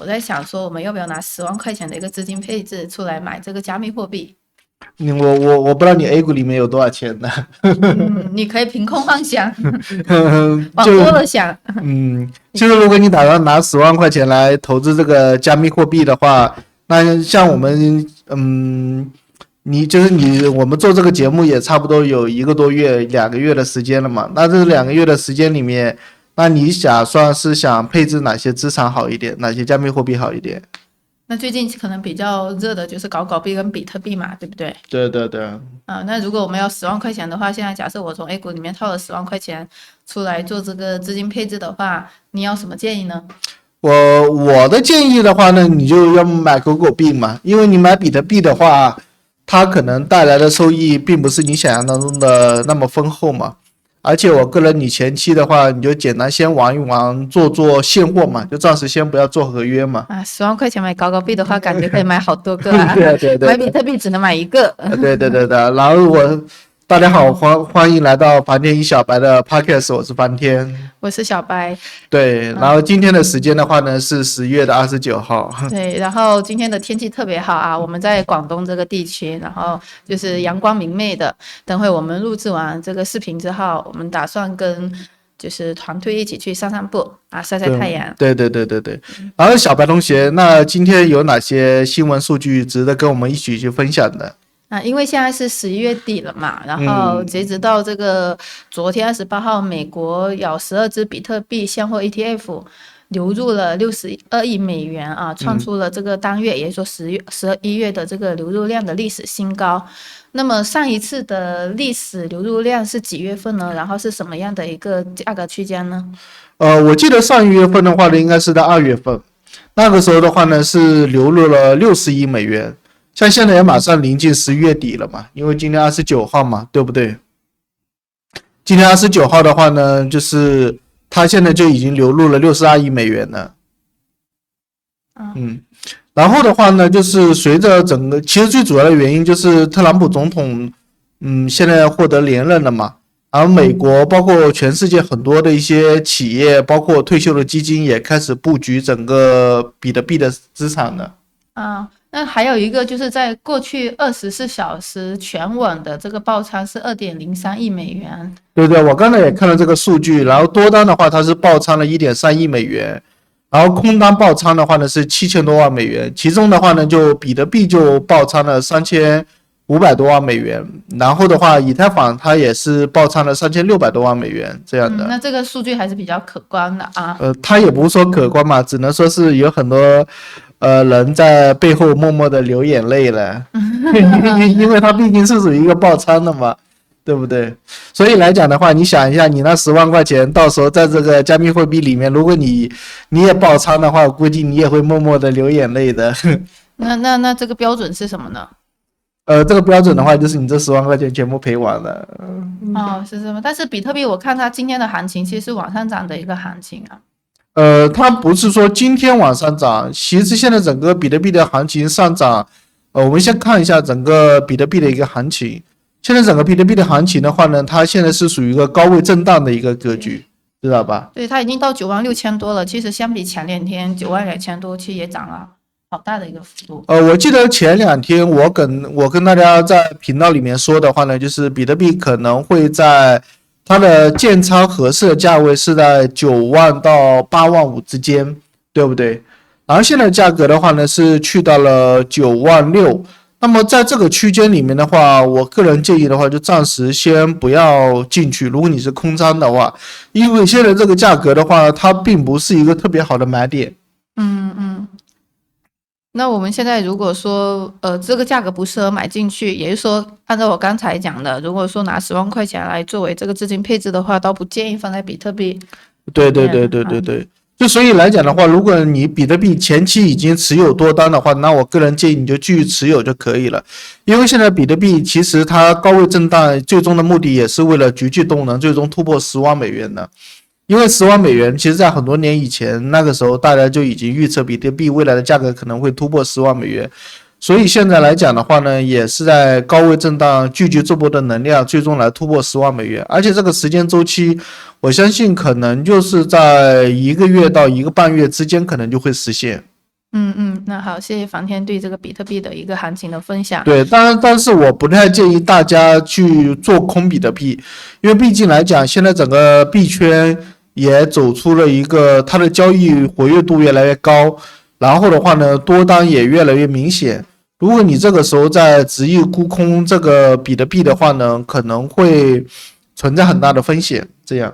我在想说，我们要不要拿10万块钱的一个资金配置出来买这个加密货币？我不知道你 A 股里面有多少钱呢？你可以凭空幻想，往多了想。其实如果你打算拿10万块钱来投资这个加密货币的话，那像我们，我们做这个节目也差不多有1个多月、2个月的时间了嘛。那这2个月的时间里面，那你想配置哪些资产好一点，哪些加密货币好一点？那最近可能比较热的就是搞币跟比特币嘛，对不对？对对对。那如果我们要10万块钱的话，现在假设我从 A 股里面套了10万块钱出来做这个资金配置的话，你要什么建议呢？我的建议的话呢，你就要买狗币嘛，因为你买比特币的话，它可能带来的收益并不是你想象当中的那么丰厚嘛。而且我个人，你前期的话，你就简单先玩一玩，做现货嘛，就暂时先不要做合约嘛。10万块钱买高币的话，感觉可以买好多个啊。对，买比特币只能买一个。对。然后大家好，欢迎来到盘天一小白的 podcast， 我是翻天，我是小白。对，然后今天的时间的话呢是10月29号。对，然后今天的天气特别好啊，我们在广东这个地区，然后就是阳光明媚的。等会我们录制完这个视频之后，我们打算跟就是团队一起去散步啊，晒太阳。对。然后小白同学，那今天有哪些新闻数据值得跟我们一起去分享的？因为现在是11月底了嘛，然后截止到这个昨天28号，美国有12只比特币现货 ETF 流入了62亿美元啊，创出了这个当月，也就是说11月的这个流入量的历史新高。那么上一次的历史流入量是几月份呢？然后是什么样的一个价格区间呢？我记得上1月份的话呢，应该是在2月份，那个时候的话呢是流入了60亿美元。像现在也马上临近11月底了嘛，因为今天29号嘛，对不对？今天29号的话呢，就是它现在就已经流入了62亿美元了。然后的话呢，就是随着整个，其实最主要的原因就是特朗普总统，现在获得连任了嘛，而美国包括全世界很多的一些企业，包括退休的基金也开始布局整个比特币的资产了。那还有一个就是在过去24小时全网的这个爆仓是2.03亿美元。对，我刚才也看了这个数据，然后多单的话它是爆仓了1.3亿美元，然后空单爆仓的话呢是7000多万美元，其中的话呢就比特币就爆仓了3500多万美元，然后的话以太坊它也是爆仓了3600多万美元这样的。那这个数据还是比较可观的啊。它也不是说可观嘛，只能说是有很多人在背后默默的流眼泪了，因为它毕竟是属于一个爆仓的嘛，对不对？所以来讲的话，你想一下，你那10万块钱到时候在这个加密货币里面，如果你也爆仓的话，我估计你也会默默的流眼泪的。那这个标准是什么呢？这个标准的话，就是你这10万块钱全部赔完了。是什么？但是比特币我看它今天的行情其实是往上涨的一个行情啊。它不是说今天往上涨，其实现在整个比特币的行情上涨，我们先看一下整个比特币的一个行情。现在整个比特币的行情的话呢，它现在是属于一个高位震荡的一个格局，知道吧？对，它已经到96000多了，其实相比前2天92000多，其实也涨了好大的一个幅度。我记得前2天我跟大家在频道里面说的话呢，就是比特币可能会在它的建仓合适的价位是在9万到8万5之间，对不对？然后现在价格的话呢是去到了9万6，那么在这个区间里面的话，我个人建议的话就暂时先不要进去，如果你是空仓的话，因为现在这个价格的话，它并不是一个特别好的买点。那我们现在如果说这个价格不适合买进去，也就是说按照我刚才讲的，如果说拿10万块钱来作为这个资金配置的话，倒不建议放在比特币。对，就所以来讲的话，如果你比特币前期已经持有多单的话，那我个人建议你就继续持有就可以了。因为现在比特币其实它高位震荡，最终的目的也是为了局部动能，最终突破10万美元的。因为10万美元，其实在很多年以前，那个时候大家就已经预测比特币未来的价格可能会突破10万美元，所以现在来讲的话呢，也是在高位震荡聚集这波的能量，最终来突破10万美元，而且这个时间周期，我相信可能就是在1个月到1个半月之间，可能就会实现。那好，谢谢房天对这个比特币的一个行情的分享。对，但是我不太建议大家去做空比特币，因为毕竟来讲，现在整个币圈也走出了一个它的交易活跃度越来越高，然后的话呢，多单也越来越明显。如果你这个时候在执意沽空这个比特币的话呢，可能会存在很大的风险。这样。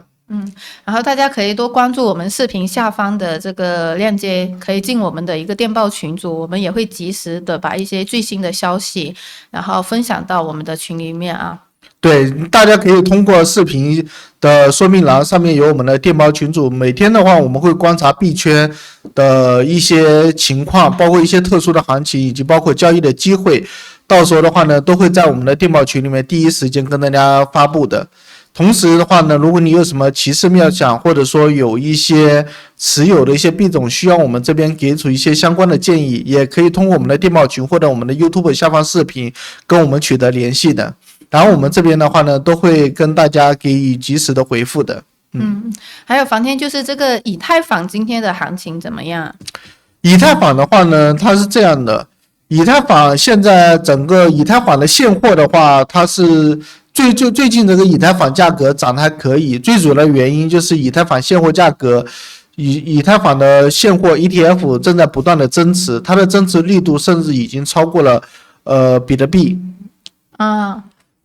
然后大家可以多关注我们视频下方的这个链接，可以进我们的一个电报群组，我们也会及时的把一些最新的消息，然后分享到我们的群里面啊。对，大家可以通过视频的说明栏上面有我们的电报群组，每天的话我们会观察币圈的一些情况，包括一些特殊的行情，以及包括交易的机会，到时候的话呢，都会在我们的电报群里面第一时间跟大家发布的。同时的话呢，如果你有什么奇思妙想，或者说有一些持有的一些币种需要我们这边给出一些相关的建议，也可以通过我们的电报群或者我们的 YouTube 下方视频跟我们取得联系的。然后我们这边的话呢，都会跟大家给予及时的回复的。还有房天，就是这个以太坊今天的行情怎么样？以太坊的话呢，它是这样的，以太坊现在整个以太坊的现货的话，它是最近这个以太坊价格涨得还可以，最主要的原因就是以太坊现货价格，以太坊的现货 ETF 正在不断的增持，它的增持力度甚至已经超过了比特币。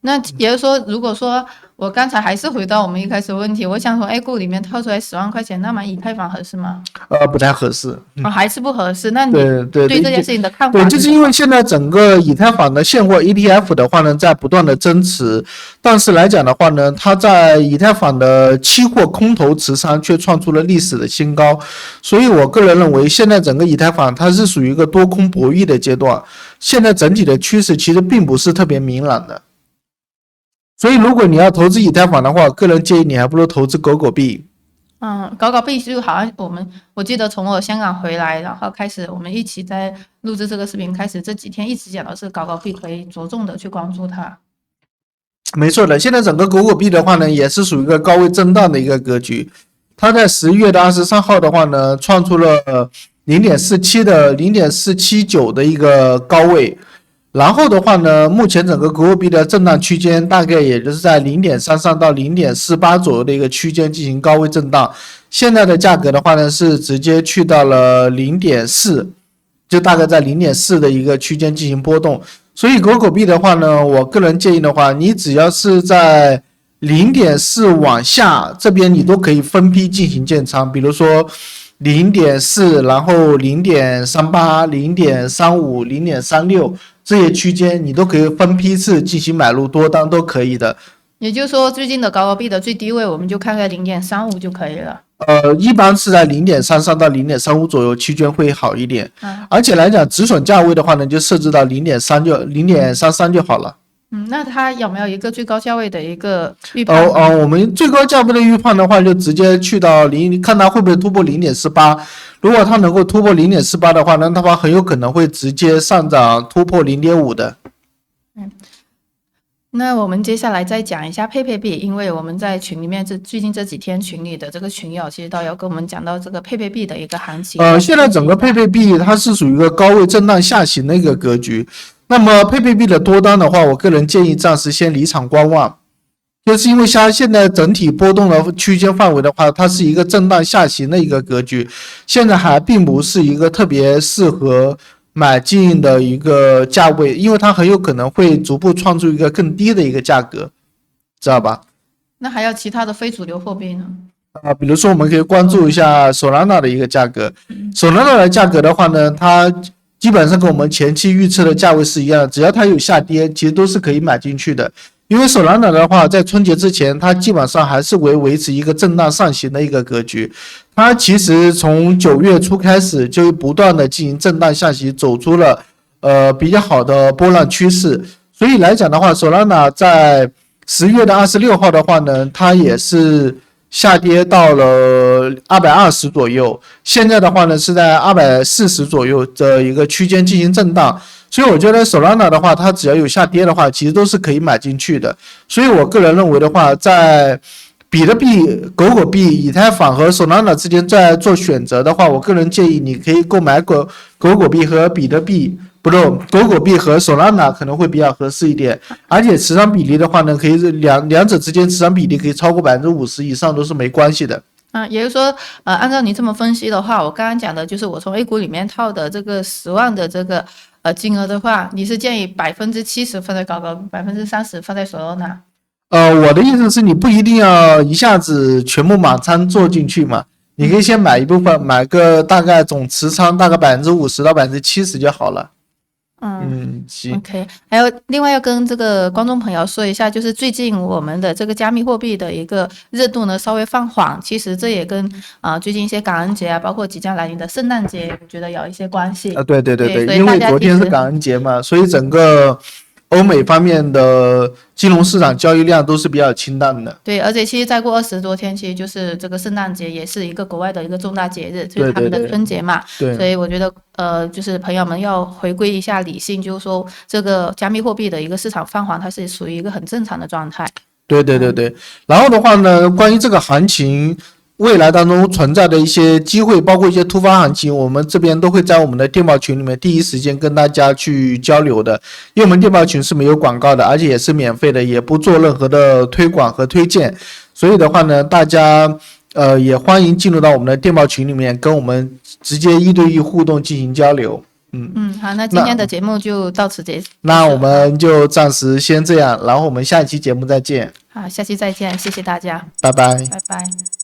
那也就是说，如果说我刚才还是回到我们一开始的问题，我想从 A 股里面掏出来10万块钱，那买以太坊合适吗？不太合适。还是不合适？那你对这件事情的看法？对，就是因为现在整个以太坊的现货 ETF 的话呢，在不断的增持，但是来讲的话呢，它在以太坊的期货空头持仓却创出了历史的新高，所以我个人认为，现在整个以太坊它是属于一个多空博弈的阶段，现在整体的趋势其实并不是特别明朗的。所以，如果你要投资以太坊的话，个人建议你还不如投资狗狗币。狗狗币就好像我记得从我香港回来，然后开始我们一起在录制这个视频，开始这几天一直讲的是狗狗币，可以着重的去关注它。没错的，现在整个狗狗币的话呢，也是属于一个高位震荡的一个格局。它在10月23号的话呢，创出了0.49的一个高位。然后的话呢，目前整个狗狗币的震荡区间大概也就是在0.33到0.48左右的一个区间进行高位震荡。现在的价格的话呢，是直接去到了0.4，就大概在0.4的一个区间进行波动。所以狗狗币的话呢，我个人建议的话，你只要是在0.4往下这边，你都可以分批进行建仓，比如说0.4，然后0.38、0.35、0.36。这些区间你都可以分批次进行买入多单，都可以的。也就是说，最近的狗狗币的最低位，我们就看在0.35就可以了。一般是在0.33到0.35左右区间会好一点。而且来讲，止损价位的话呢，就设置到0.33就好了。那它有没有一个最高价位的一个预判？我们最高价位的预判的话，就直接去到看它会不会突破0.48。如果它能够突破0.48的话，那它很有可能会直接上涨突破0.5的。那我们接下来再讲一下佩佩币，因为我们在群里面最近这几天群里的这个群友其实都有跟我们讲到这个佩佩币的一个行情。现在整个佩佩币它是属于一个高位震荡下行的一个格局。那么佩佩币的多单的话，我个人建议暂时先离场观望，就是因为像现在整体波动的区间范围的话，它是一个震荡下行的一个格局，现在还并不是一个特别适合买进的一个价位，因为它很有可能会逐步创出一个更低的一个价格，知道吧？那还有其他的非主流货币呢？比如说我们可以关注一下Solana的一个价格。Solana的价格的话呢，它基本上跟我们前期预测的价位是一样的，只要它有下跌，其实都是可以买进去的。因为Solana的话，在春节之前，它基本上还是维持一个震荡上行的一个格局。它其实从9月初开始就不断的进行震荡下行，走出了比较好的波浪趋势。所以来讲的话，Solana在10月26号的话呢，它也是下跌到了220左右，现在的话呢是在240左右的一个区间进行震荡，所以我觉得 Solana 的话，它只要有下跌的话，其实都是可以买进去的。所以我个人认为的话，在比特币、狗狗币、以太坊和 Solana 之间在做选择的话，我个人建议你可以购买狗狗币和比特币，不是狗狗币和 Solana 可能会比较合适一点，而且持仓比例的话呢，可以两者之间持仓比例可以超过50%以上都是没关系的。也就是说，按照你这么分析的话，我刚刚讲的就是我从 A 股里面套的这个10万的这个金额的话，你是建议70%放在狗狗，30%放在 Solana。我的意思是你不一定要一下子全部满仓做进去嘛，你可以先买一部分，买个大概总持仓大概50%到70%就好了。行。OK， 还有另外要跟这个观众朋友说一下，就是最近我们的这个加密货币的一个热度呢稍微放缓，其实这也跟最近一些感恩节啊，包括即将来临的圣诞节，我觉得有一些关系。对，对，因为昨天是感恩节嘛，所以整个欧美方面的金融市场交易量都是比较清淡的。对，而且其实再过20多天，其实就是这个圣诞节，也是一个国外的一个重大节日，就是他们的春节嘛。对，所以我觉得就是朋友们要回归一下理性，就是说这个加密货币的一个市场放缓，它是属于一个很正常的状态。对。然后的话呢，关于这个行情未来当中存在的一些机会，包括一些突发行情，我们这边都会在我们的电报群里面第一时间跟大家去交流的。因为我们电报群是没有广告的，而且也是免费的，也不做任何的推广和推荐。所以的话呢，大家也欢迎进入到我们的电报群里面，跟我们直接1对1互动进行交流。好，那今天的节目就到此结束。那我们就暂时先这样，然后我们下一期节目再见。好，下期再见，谢谢大家，拜拜。拜拜。